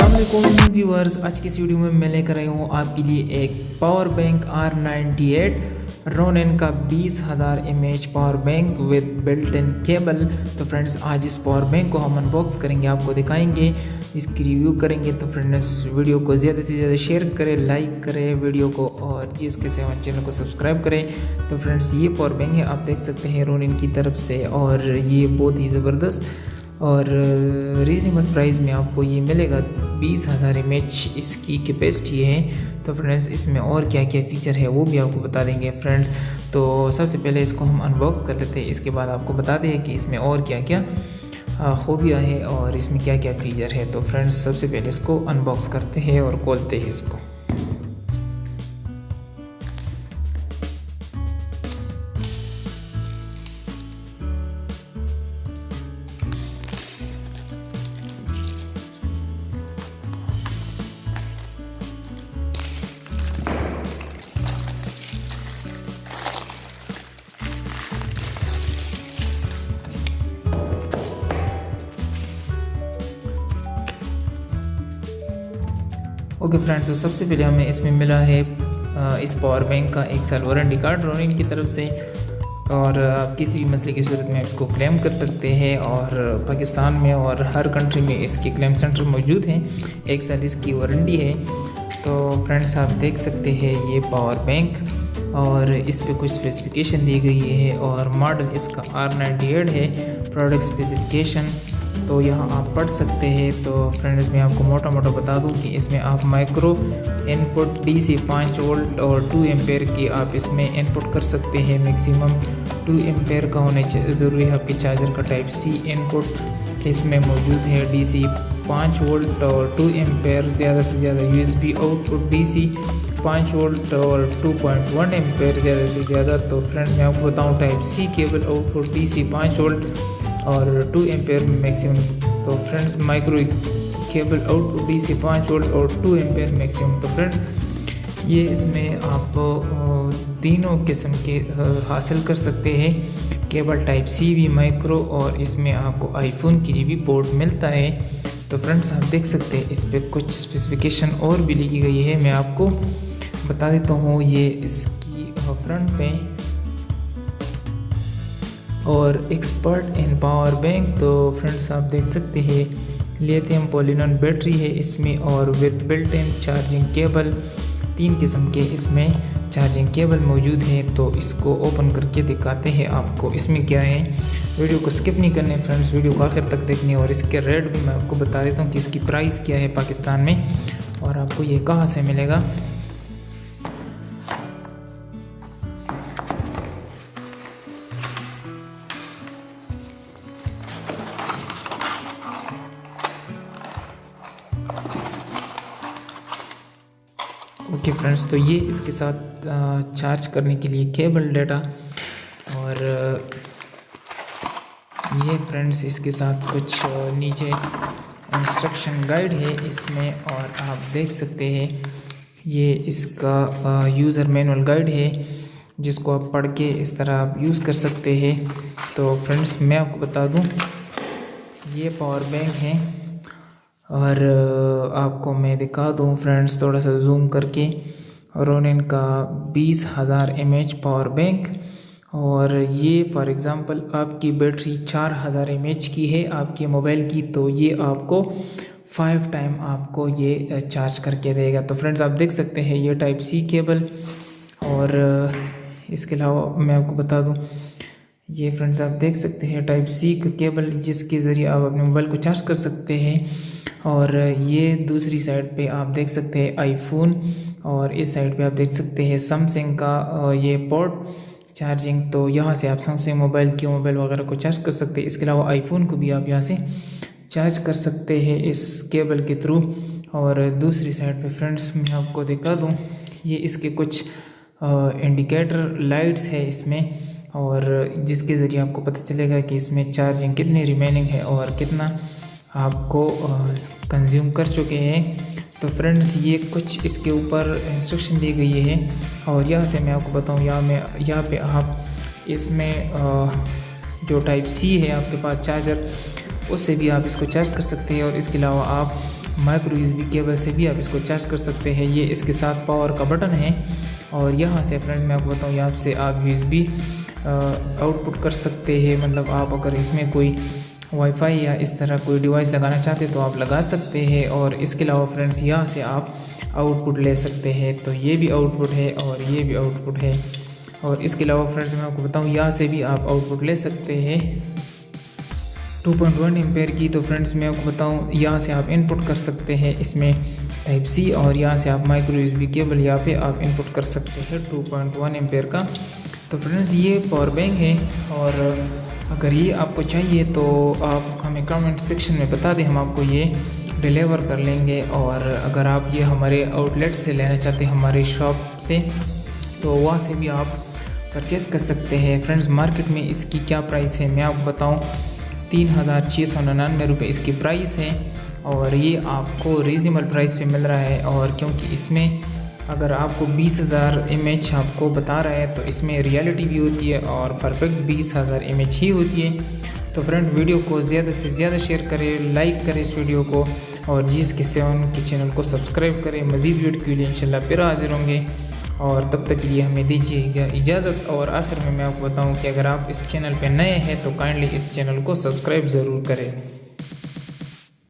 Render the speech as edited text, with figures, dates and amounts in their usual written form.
अस्सलामुअलैकुम व्यूअर्स, आज की इस वीडियो में मैं लेकर आया हूँ आपके लिए एक पावर बैंक R98 रोनिन का 20,000 mAh power bank with built in cable. तो फ्रेंड्स, आज इस पावर बैंक को हम अनबॉक्स करेंगे, आपको दिखाएंगे, इसकी रिव्यू करेंगे। तो फ्रेंड्स, वीडियो को ज़्यादा से ज़्यादा शेयर करें, लाइक करें वीडियो को, और जिसके से हमारे चैनल को सब्सक्राइब करें। तो फ्रेंड्स, ये पावर बैंक है, आप देख सकते हैं रोनिन की तरफ से, और ये बहुत ही ज़बरदस्त और रीजनेबल प्राइस में आपको ये मिलेगा। 20,000 mAh इसकी कैपेसिटी है। तो फ्रेंड्स, इसमें और क्या क्या फ़ीचर है वो भी आपको बता देंगे फ्रेंड्स। तो सबसे पहले इसको हम अनबॉक्स कर लेते हैं, इसके बाद आपको बता दें कि इसमें और क्या क्या खूबियाँ हैं और इसमें क्या क्या फ़ीचर है। तो फ्रेंड्स, सबसे पहले इसको अनबॉक्स करते हैं और खोलते हैं इसको। ओके फ्रेंड्स, तो सबसे पहले हमें इसमें मिला है इस पावर बैंक का 1 साल वारंटी कार्ड रोनिन की तरफ से, और आप किसी भी मसले की सूरत में इसको क्लेम कर सकते हैं। और पाकिस्तान में और हर कंट्री में इसके क्लेम सेंटर मौजूद हैं। 1 साल इसकी वारंटी है। तो फ्रेंड्स, आप देख सकते हैं ये पावर बैंक, और इस पे कुछ स्पेसिफिकेशन दी गई है, और मॉडल इसका R98 है। प्रोडक्ट स्पेसिफिकेशन तो यहाँ आप पढ़ सकते हैं। तो फ्रेंड्स, मैं आपको मोटा मोटा बता दूँ कि इसमें आप माइक्रो इनपुट DC 5 वोल्ट और 2 एम्पेयर की आप इसमें इनपुट कर सकते हैं। मैक्सिमम 2 एम्पेयर का होने ज़रूरी है। आपके चार्जर का टाइप C इनपुट इसमें मौजूद है। DC 5 वोल्ट और 2 एम्पेयर, ज़्यादा से ज़्यादा USB आउटपुट DC 5 वोल्ट और 2.1 एम्पेयर ज़्यादा से ज़्यादा। तो फ्रेंड्स, मैं आपको बताऊँ type C cable output DC 5 volt और 2 एम्पेयर मैक्सिमम। तो friends, micro cable output DC 5 volt और 2 एम्पेयर मैक्सिमम। तो फ्रेंड्स, ये इसमें आप तीनों किस्म के हासिल कर सकते हैं। केबल टाइप C भी, माइक्रो, और इसमें आपको आईफोन के लिए भी पोर्ट मिलता है। तो फ्रेंड्स, आप देख सकते हैं इस पर कुछ स्पेसिफिकेशन और भी लिखी गई है, मैं आपको बता देता हूँ। ये इसकी फ्रंट पे और एक्सपर्ट इन पावर बैंक। तो फ्रेंड्स, आप देख सकते हैं लिथियम पॉलीनॉन बैटरी है इसमें, और with built in charging cable. 3 किस्म के इसमें चार्जिंग केबल मौजूद है। तो इसको ओपन करके दिखाते हैं आपको इसमें क्या है। वीडियो को स्किप नहीं करने फ्रेंड्स, वीडियो को आखिर तक देखनी है। और इसके रेट भी मैं आपको बता देता हूँ कि इसकी प्राइस क्या है पाकिस्तान में, और आपको ये कहाँ से मिलेगा। ओके फ्रेंड्स, तो ये इसके साथ चार्ज करने के लिए केबल डाटा, और ये फ्रेंड्स इसके साथ कुछ नीचे इंस्ट्रक्शन गाइड है इसमें, और आप देख सकते हैं ये इसका यूज़र मैनुअल गाइड है, जिसको आप पढ़ के इस तरह आप यूज़ कर सकते हैं। तो फ्रेंड्स, मैं आपको बता दूं, ये पावर बैंक है, और आपको मैं दिखा दूं फ्रेंड्स थोड़ा सा जूम करके। रोनिन का 20,000 mAh पावर बैंक, और ये फॉर एग्ज़ाम्पल आपकी बैटरी 4,000 mAh की है आपके मोबाइल की, तो ये आपको 5 टाइम आपको ये चार्ज करके देगा। तो फ्रेंड्स, आप देख सकते हैं ये टाइप C केबल, और इसके अलावा मैं आपको बता दूं, ये फ्रेंड्स आप देख सकते हैं टाइप C का केबल, जिसके ज़रिए आप अपने मोबाइल को चार्ज कर सकते हैं। और ये दूसरी साइड पे आप देख सकते हैं आईफोन, और इस साइड पे आप देख सकते हैं सैमसंग का ये पोर्ट चार्जिंग। तो यहाँ से आप सैमसंग मोबाइल वगैरह को चार्ज कर सकते हैं। इसके अलावा आईफोन को भी आप यहाँ से चार्ज कर सकते हैं इस केबल के थ्रू। और दूसरी साइड पे फ्रेंड्स, मैं आपको दिखा दूँ, ये इसके कुछ इंडिकेटर लाइट्स है इसमें, और जिसके ज़रिए आपको पता चलेगा कि इसमें चार्जिंग कितनी रिमेनिंग है और कितना आपको कंज्यूम कर चुके हैं। तो फ्रेंड्स, ये कुछ इसके ऊपर इंस्ट्रक्शन दी गई है, और यहाँ से मैं आपको बताऊँ, यहाँ पे आप इसमें जो टाइप C है आपके पास चार्जर, उससे भी आप इसको चार्ज कर सकते हैं। और इसके अलावा आप माइक्रो यूएसबी केबल से भी आप इसको चार्ज कर सकते हैं। ये इसके साथ पावर का बटन है और यहाँ से फ्रेंड मैं आपको बताऊँ, यहाँ से आप यूएसबी आउटपुट कर सकते हैं। मतलब आप अगर इसमें कोई वाईफाई या इस तरह कोई डिवाइस लगाना चाहते हैं तो आप लगा सकते हैं। और इसके अलावा फ्रेंड्स यहाँ से आप आउटपुट ले सकते हैं। तो ये भी आउटपुट है और ये भी आउटपुट है। और इसके अलावा फ्रेंड्स मैं आपको बताऊँ, यहाँ से भी आप आउटपुट ले सकते हैं 2.1 एम्पेयर की। तो फ्रेंड्स मैं आपको बताऊँ, यहाँ से आप इनपुट कर सकते हैं इसमें टाइप सी, और यहाँ से आप माइक्रो यूएसबी केबल यहाँ पे आप इनपुट कर सकते हैं 2.1 एम्पेयर का। तो फ्रेंड्स ये पावर बैंक है, और अगर ये आपको चाहिए तो आप हमें कमेंट सेक्शन में बता दें, हम आपको ये डिलीवर कर लेंगे। और अगर आप ये हमारे आउटलेट से लेना चाहते हैं, हमारे शॉप से, तो वहाँ से भी आप परचेस कर सकते हैं। फ्रेंड्स मार्केट में इसकी क्या प्राइस है मैं आपको बताऊँ, 3699 रुपये इसकी प्राइस है, और ये आपको रीज़नेबल प्राइस पे मिल रहा है। और क्योंकि इसमें अगर आपको 20,000 mAh आपको बता रहा है, तो इसमें रियलिटी भी होती है और परफेक्ट 20,000 mAh ही होती है। तो फ्रेंड वीडियो को ज़्यादा से ज़्यादा शेयर करें, लाइक करें इस वीडियो को, और जिसके से उनके चैनल को सब्सक्राइब करें। मज़ीद वीडियो के लिए इंशाल्लाह फिर हाजिर होंगे, और तब तक के लिए हमें दीजिएगा इजाज़त। और आखिर में मैं आपको बताऊं कि अगर आप इस चैनल पर नए हैं तो काइंडली इस चैनल को सब्सक्राइब ज़रूर करें।